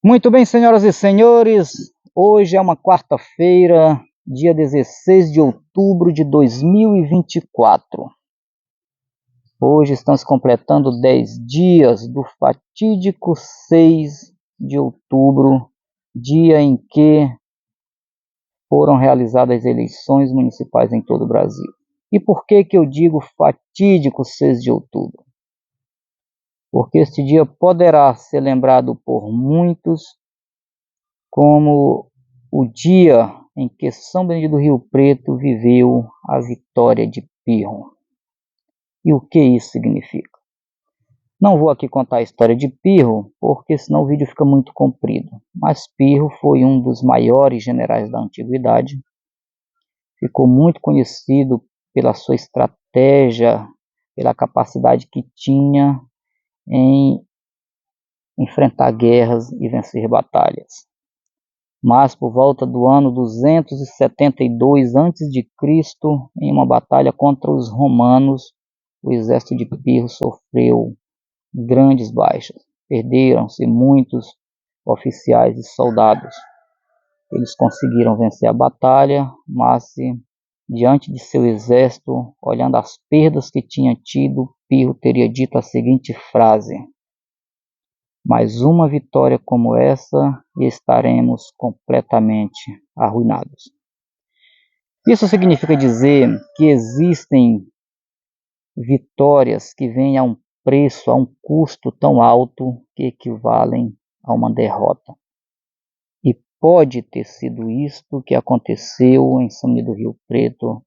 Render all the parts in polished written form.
Muito bem, senhoras e senhores, hoje é uma quarta-feira, dia 16 de outubro de 2024. Hoje estamos completando 10 dias do fatídico 6 de outubro, dia em que foram realizadas as eleições municipais em todo o Brasil. E por que eu digo fatídico 6 de outubro? Porque este dia poderá ser lembrado por muitos como o dia em que São Benedito do Rio Preto viveu a vitória de Pirro. E o que isso significa? Não vou aqui contar a história de Pirro, porque senão o vídeo fica muito comprido. Mas Pirro foi um dos maiores generais da antiguidade. Ficou muito conhecido pela sua estratégia, pela capacidade que tinha em enfrentar guerras e vencer batalhas. Mas por volta do ano 272 a.C., em uma batalha contra os romanos, o exército de Pirro sofreu grandes baixas. Perderam-se muitos oficiais e soldados. Eles conseguiram vencer a batalha, mas diante de seu exército, olhando as perdas que tinha tido, Pirro teria dito a seguinte frase: mais uma vitória como essa e estaremos completamente arruinados. Isso significa dizer que existem vitórias que vêm a um preço, a um custo tão alto que equivalem a uma derrota. E pode ter sido isto que aconteceu em São Benedito do Rio Preto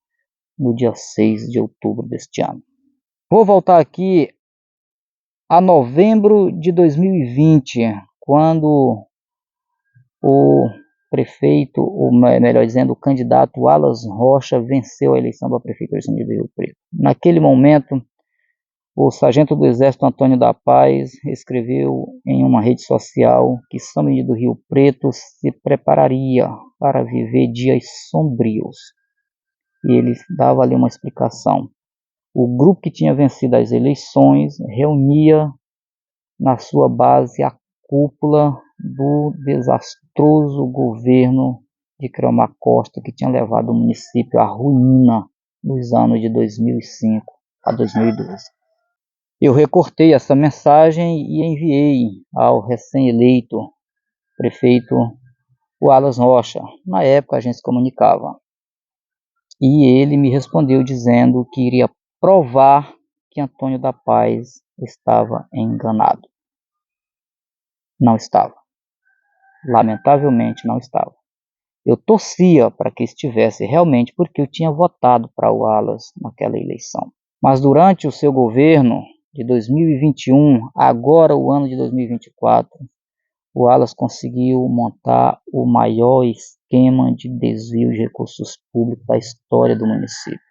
no dia 6 de outubro deste ano. Vou voltar aqui a novembro de 2020, quando o prefeito, ou melhor dizendo, o candidato Wallace Rocha venceu a eleição para prefeitura de São Benedito do Rio Preto. Naquele momento, o sargento do Exército Antônio da Paz escreveu em uma rede social que São Benedito do Rio Preto se prepararia para viver dias sombrios. E ele dava ali uma explicação. O grupo que tinha vencido as eleições reunia na sua base a cúpula do desastroso governo de Cromar Costa, que tinha levado o município à ruína nos anos de 2005 a 2012. Eu recortei essa mensagem e enviei ao recém-eleito prefeito Wallace Rocha. Na época a gente se comunicava. E ele me respondeu dizendo que iria provar que Antônio da Paz estava enganado. Não estava. Lamentavelmente não estava. Eu torcia para que estivesse realmente, porque eu tinha votado para o Wallace naquela eleição. Mas durante o seu governo de 2021, agora o ano de 2024, o Wallace conseguiu montar o maior esquema de desvio de recursos públicos da história do município.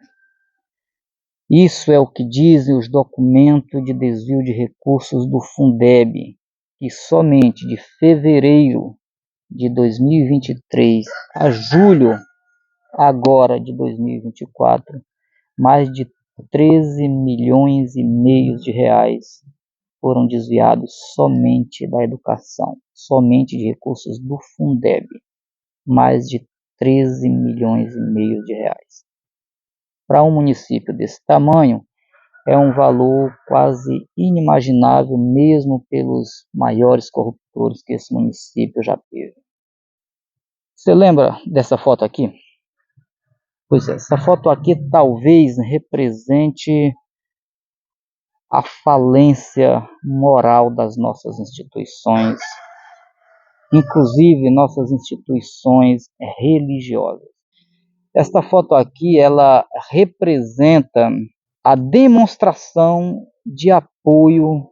Isso é o que dizem os documentos de desvio de recursos do Fundeb, que somente de fevereiro de 2023 a julho agora de 2024, mais de 13 milhões e meio de reais foram desviados somente da educação, somente de recursos do Fundeb, mais de 13 milhões e meio de reais. Para um município desse tamanho, é um valor quase inimaginável, mesmo pelos maiores corruptores que esse município já teve. Você lembra dessa foto aqui? Pois é, essa foto aqui talvez represente a falência moral das nossas instituições, inclusive nossas instituições religiosas. Esta foto aqui, ela representa a demonstração de apoio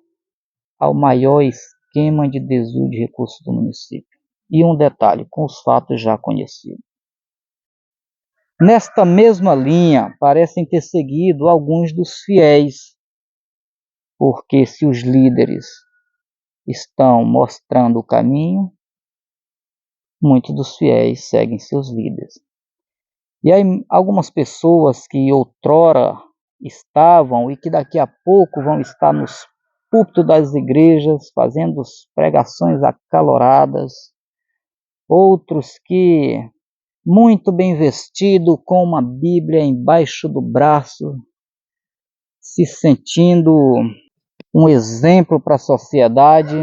ao maior esquema de desvio de recursos do município. E um detalhe, com os fatos já conhecidos. Nesta mesma linha, parecem ter seguido alguns dos fiéis, porque se os líderes estão mostrando o caminho, muitos dos fiéis seguem seus líderes. E aí algumas pessoas que outrora estavam e que daqui a pouco vão estar nos púlpito das igrejas, fazendo pregações acaloradas, outros que, muito bem vestido, com uma Bíblia embaixo do braço, se sentindo um exemplo para a sociedade,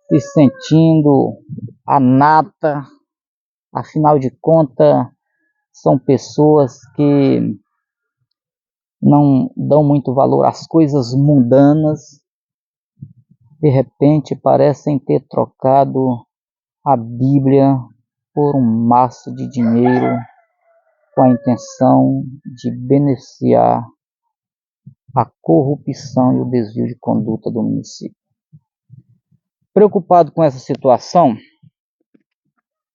se sentindo a nata. Afinal de contas, são pessoas que não dão muito valor às coisas mundanas. De repente parecem ter trocado a Bíblia por um maço de dinheiro com a intenção de beneficiar a corrupção e o desvio de conduta do município. Preocupado com essa situação,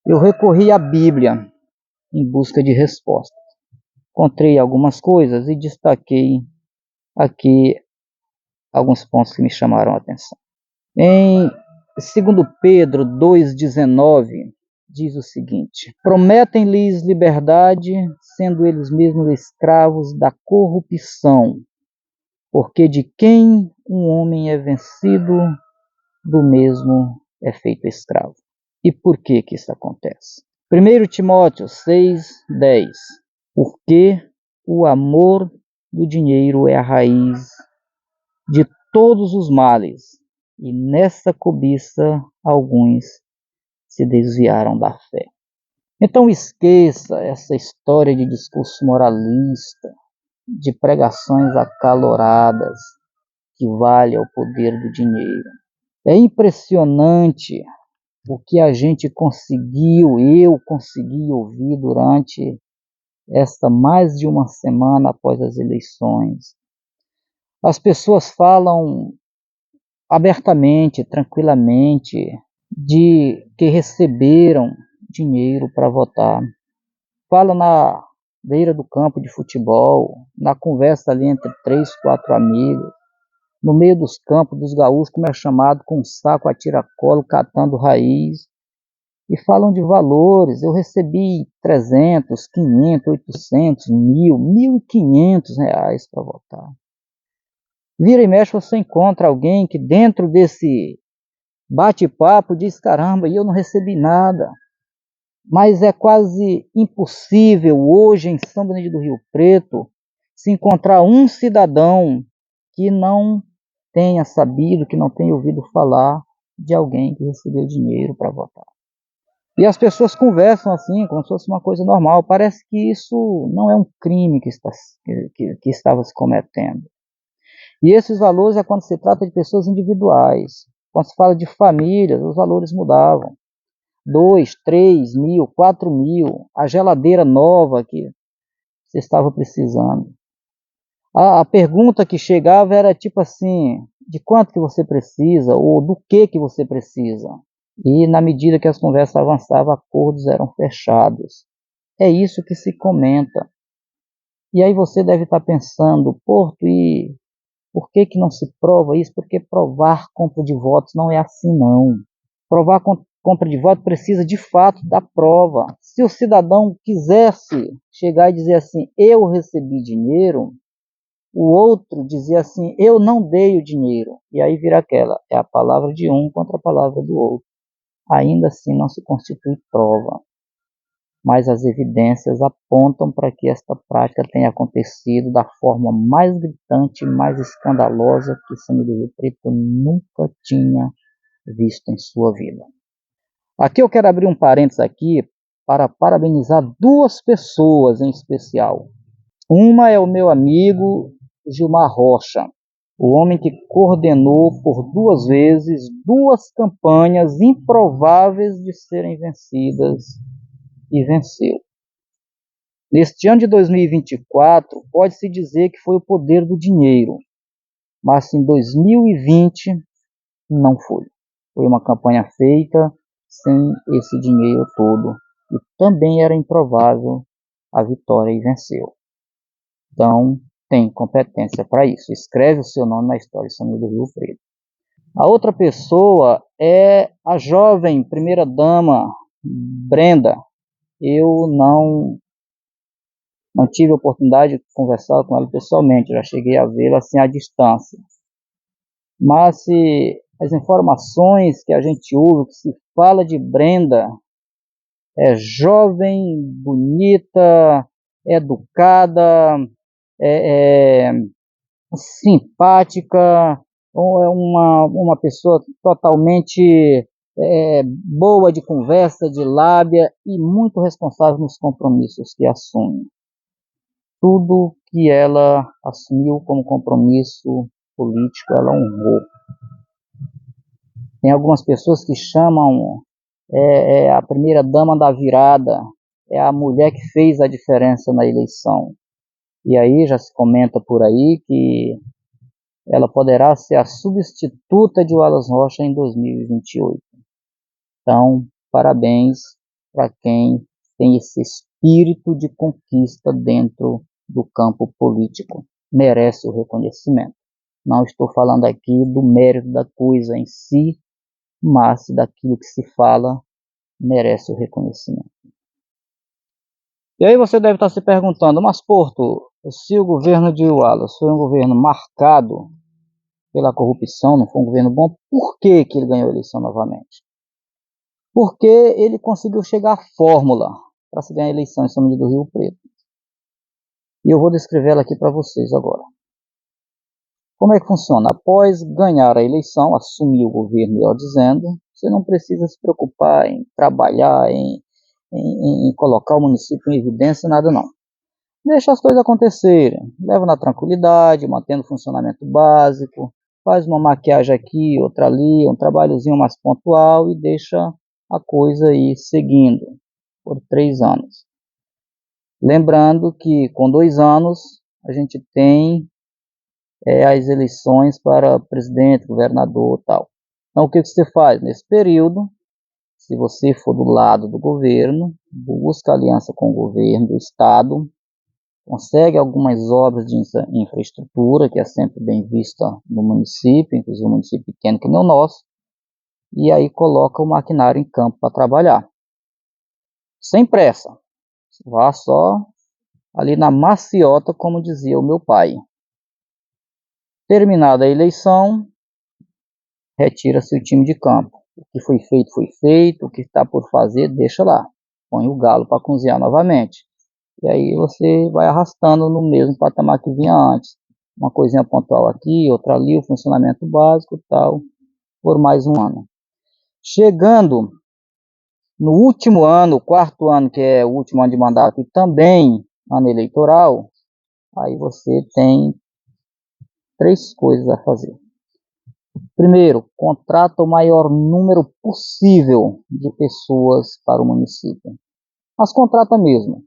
eu recorri à Bíblia em busca de respostas. Encontrei algumas coisas e destaquei aqui alguns pontos que me chamaram a atenção. Em 2 Pedro 2,19, diz o seguinte: prometem-lhes liberdade, sendo eles mesmos escravos da corrupção, porque de quem um homem é vencido, do mesmo é feito escravo. E por que isso acontece? 1 Timóteo 6,10, porque o amor do dinheiro é a raiz de todos os males, e nessa cobiça alguns se desviaram da fé. Então esqueça essa história de discurso moralista, de pregações acaloradas, que vale ao poder do dinheiro. É impressionante o que a gente eu consegui ouvir durante esta mais de uma semana após as eleições. As pessoas falam abertamente, tranquilamente, de que receberam dinheiro para votar. Falam na beira do campo de futebol, na conversa ali entre 3, 4 amigos, no meio dos campos dos gaúchos, como é chamado, com um saco a tiracolo, catando raiz, e falam de valores. Eu recebi 300, 500, 800, 1.000, 1.500 reais para votar. Vira e mexe, você encontra alguém que dentro desse bate-papo diz: caramba, e eu não recebi nada. Mas é quase impossível hoje em São Benedito do Rio Preto se encontrar um cidadão que não tenha sabido, que não tenha ouvido falar de alguém que recebeu dinheiro para votar. E as pessoas conversam assim, como se fosse uma coisa normal. Parece que isso não é um crime que estava se cometendo. E esses valores é quando se trata de pessoas individuais. Quando se fala de famílias, os valores mudavam. 2, 3 mil, 4 mil, a geladeira nova que você estava precisando. A pergunta que chegava era tipo assim: de quanto que você precisa, ou do que você precisa? E na medida que as conversas avançavam, acordos eram fechados. É isso que se comenta. E aí você deve estar pensando: Porto, e por que não se prova isso? Porque provar compra de votos não é assim, não. Provar compra de voto precisa de fato da prova. Se o cidadão quisesse chegar e dizer assim: eu recebi dinheiro, o outro dizer assim: eu não dei o dinheiro. E aí vira aquela, é a palavra de um contra a palavra do outro. Ainda assim não se constitui prova. Mas as evidências apontam para que esta prática tenha acontecido da forma mais gritante, mais escandalosa que São Miguel do Rio Preto nunca tinha visto em sua vida. Aqui eu quero abrir um parênteses aqui para parabenizar duas pessoas em especial. Uma é o meu amigo Gilmar Rocha, o homem que coordenou por 2 vezes 2 campanhas improváveis de serem vencidas e venceu. Neste ano de 2024, pode-se dizer que foi o poder do dinheiro, mas em 2020 não foi. Foi uma campanha feita sem esse dinheiro todo, e também era improvável a vitória e venceu. Então, tem competência para isso. Escreve o seu nome na história de São Miguel do Rio Preto. A outra pessoa é a jovem primeira-dama Brenda. Eu não tive a oportunidade de conversar com ela pessoalmente, já cheguei a vê-la assim à distância. Mas se as informações que a gente ouve, que se fala de Brenda, é jovem, bonita, educada, é simpática, ou é uma pessoa totalmente boa de conversa, de lábia e muito responsável nos compromissos que assume. Tudo que ela assumiu como compromisso político, ela honrou. Tem algumas pessoas que chamam a primeira dama da virada, é a mulher que fez a diferença na eleição. E aí já se comenta por aí que ela poderá ser a substituta de Wallace Rocha em 2028. Então, parabéns para quem tem esse espírito de conquista dentro do campo político. Merece o reconhecimento. Não estou falando aqui do mérito da coisa em si, mas daquilo que se fala merece o reconhecimento. E aí você deve estar se perguntando, mas Porto, se o governo de Wallace foi um governo marcado pela corrupção, não foi um governo bom, por que ele ganhou a eleição novamente? Porque ele conseguiu chegar à fórmula para se ganhar a eleição em São Miguel do Rio Preto. E eu vou descrevê-la aqui para vocês agora. Como é que funciona? Após ganhar a eleição, assumir o governo, melhor dizendo, você não precisa se preocupar em trabalhar, em colocar o município em evidência, nada não. Deixa as coisas acontecerem, leva na tranquilidade, mantendo o funcionamento básico, faz uma maquiagem aqui, outra ali, um trabalhozinho mais pontual e deixa a coisa aí seguindo por 3 anos. Lembrando que com 2 anos a gente tem as eleições para presidente, governador e tal. Então o que você faz nesse período? Se você for do lado do governo, busca aliança com o governo do estado, consegue algumas obras de infraestrutura, que é sempre bem vista no município, inclusive um município pequeno que nem o nosso, e aí coloca o maquinário em campo para trabalhar. Sem pressa, vá só ali na maciota, como dizia o meu pai. Terminada a eleição, retira-se o time de campo. O que foi feito, o que está por fazer, deixa lá. Põe o galo para cozinhar novamente. E aí você vai arrastando no mesmo patamar que vinha antes. Uma coisinha pontual aqui, outra ali, o funcionamento básico e tal, por mais um ano. Chegando no último ano, o 4º ano, que é o último ano de mandato, e também ano eleitoral, aí você tem 3 coisas a fazer. Primeiro, contrata o maior número possível de pessoas para o município. Mas contrata mesmo.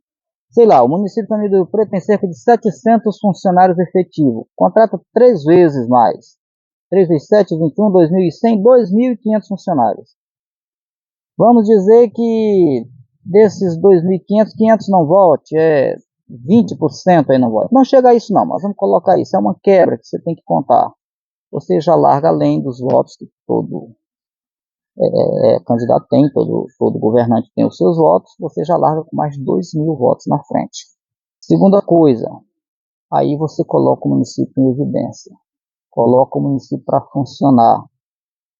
Sei lá, o município de Rio Preto tem cerca de 700 funcionários efetivos. Contrata 3 vezes mais. 3 vezes 7, 21, 2.100, 2.500 funcionários. Vamos dizer que desses 2.500, 500 não vote, 20% aí não vote. Não chega a isso não, mas vamos colocar isso. É uma quebra que você tem que contar. Você já larga além dos votos que todo candidato tem, todo governante tem os seus votos, você já larga com mais de 2.000 votos na frente. Segunda coisa, aí você coloca o município em evidência, coloca o município para funcionar.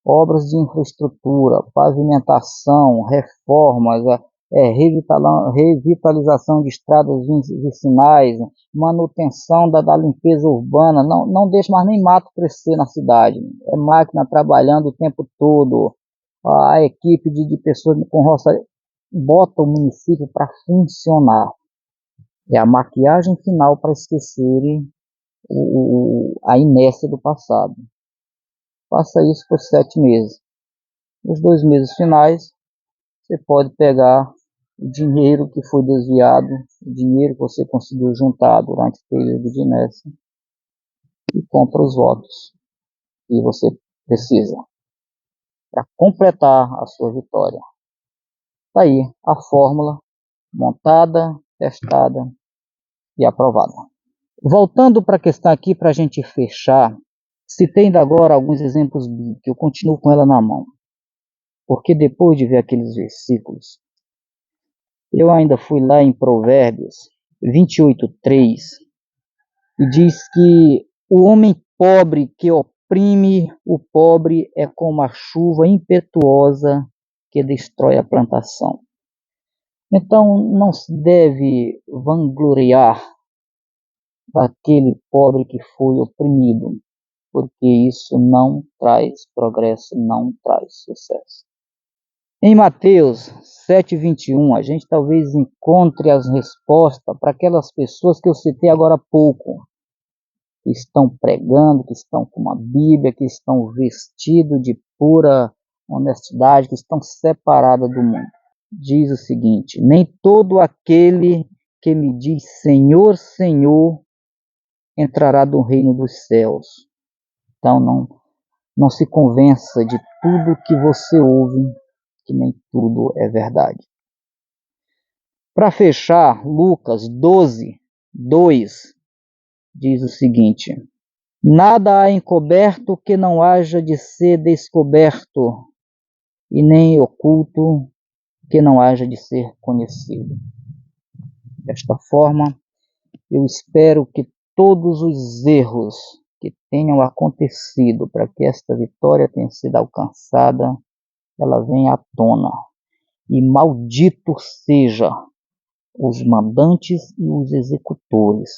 Obras de infraestrutura, pavimentação, reformas, revitalização de estradas vicinais, manutenção da limpeza urbana, não deixa mais nem mato crescer na cidade, é máquina trabalhando o tempo todo, a equipe de pessoas com roça bota o município para funcionar. É a maquiagem final para esquecerem a inércia do passado. Faça isso por 7 meses. Nos 2 meses finais, você pode pegar o dinheiro que foi desviado, o dinheiro que você conseguiu juntar durante o período de inércia e compra os votos que você precisa para completar a sua vitória. Está aí a fórmula montada, testada e aprovada. Voltando para a questão aqui, para a gente fechar, citei ainda agora alguns exemplos bíblicos, eu continuo com ela na mão. Porque depois de ver aqueles versículos, eu ainda fui lá em Provérbios 28:3 e diz que o homem pobre que oprime o pobre é como a chuva impetuosa que destrói a plantação. Então, não se deve vangloriar daquele pobre que foi oprimido, porque isso não traz progresso, não traz sucesso. Em Mateus 7,21, a gente talvez encontre as respostas para aquelas pessoas que eu citei agora há pouco, que estão pregando, que estão com uma Bíblia, que estão vestidos de pura honestidade, que estão separadas do mundo. Diz o seguinte: nem todo aquele que me diz Senhor, Senhor, entrará no reino dos céus. Então não se convença de tudo que você ouve, que nem tudo é verdade. Para fechar, Lucas 12, 2 diz o seguinte: nada há encoberto que não haja de ser descoberto, e nem oculto que não haja de ser conhecido. Desta forma, eu espero que todos os erros que tenham acontecido para que esta vitória tenha sido alcançada, ela venha à tona. E maldito seja os mandantes e os executores,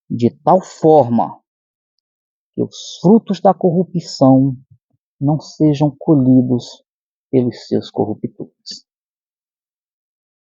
de tal forma que os frutos da corrupção não sejam colhidos pelos seus corruptores.